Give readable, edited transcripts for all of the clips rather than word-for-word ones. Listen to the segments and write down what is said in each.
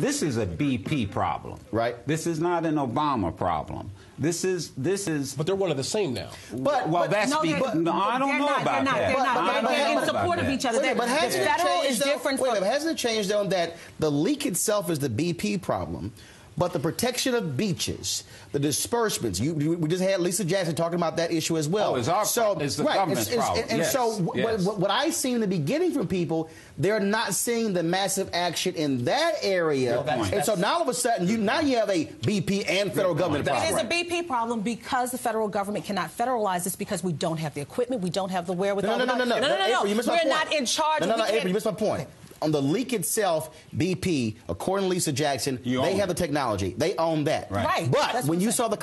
this is a BP problem. Right. This is not an Obama problem. This is. But they're one of the same now. That's no, I don't know about that. They're not. They're in support of each other. But hasn't the federal is different. Hasn't it changed though that the leak itself is the BP problem? But the protection of beaches, the disbursements, we just had Lisa Jackson talking about that issue as well. Oh, it's the government's problem. And so what I see in the beginning from people, they're not seeing the massive action in that area. And so now all of a sudden, now you have a BP and federal government problem. It is a BP problem because the federal government cannot federalize this because we don't have the equipment, we don't have the wherewithal. No. April, you missed my point. We're not in charge. No, April, you missed my point. On the leak itself, BP, according to Lisa Jackson, they have the technology. They own that. Right. But when you saw the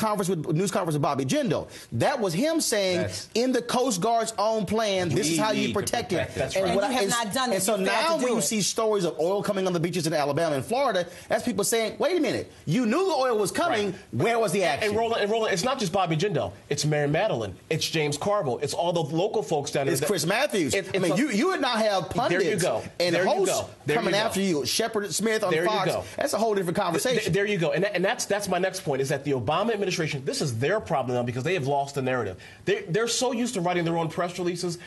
news conference with Bobby Jindal, that was him saying, in the Coast Guard's own plan, this is how you protect it. That's right. And you have not done it. And so now when you see stories of oil coming on the beaches in Alabama and Florida, that's people saying, wait a minute, you knew the oil was coming. Right. Where was the action? And Roland, it's not just Bobby Jindal. It's Mary Madeline. It's James Carville. It's all the local folks down there. It's Chris Matthews. you would not have pundits and hosts coming after you. Shepard Smith on Fox. That's a whole different conversation. There you go. And that's my next point, is that the Obama administration, this is their problem now because they have lost the narrative. They're so used to writing their own press releases.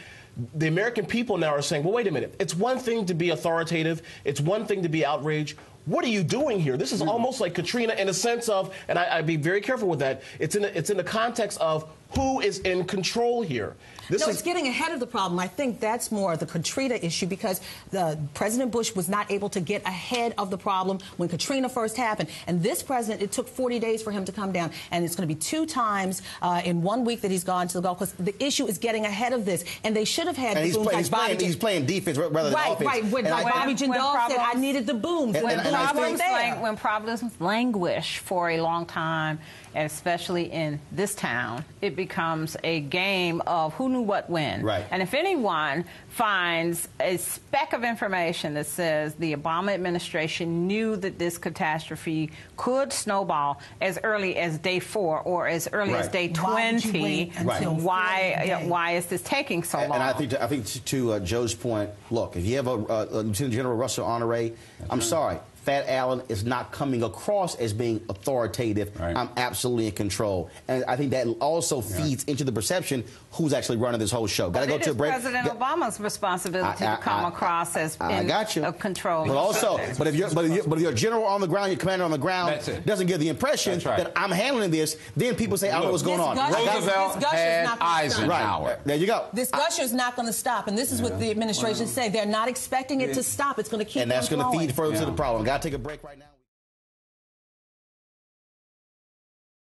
The American people now are saying, well, wait a minute. It's one thing to be authoritative. It's one thing to be outraged. What are you doing here? This is almost like Katrina in a sense of, and I'd be very careful with that, it's in the context of who is in control here. It's getting ahead of the problem. I think that's more the Katrina issue because President Bush was not able to get ahead of the problem when Katrina first happened. And this president, it took 40 days for him to come down. And it's going to be 2 times in 1 week that he's gone to the Gulf Coast. The issue is getting ahead of this. And they should have had the booms like he's playing defense rather than offense. Right. When Bobby Jindal said, I needed the booms. When problems languish for a long time, and especially in this town, it becomes a game of who knew what when. Right. And if anyone finds a speck of information that says the Obama administration knew that this catastrophe could snowball as early as day 4 or as early as day 20, why is this taking so long? And I think to Joe's point, look, if you have a Lieutenant General Russell Honore, I'm sorry. Fat Allen is not coming across as being authoritative. Right. I'm absolutely in control. And I think that also feeds into the perception who's actually running this whole show. Got to go to a break. President Obama's responsibility to come across as in control. But also, but if you're a general on the ground, your commander on the ground doesn't give the impression that I'm handling this, then people say, I don't know what's going on. Roosevelt had Eisenhower. Right. There you go. This gusher is not going to stop. And this is what the administration say. They're not expecting it to stop. It's going to keep on flowing. And that's going to feed further to the problem. Got to take a break right now.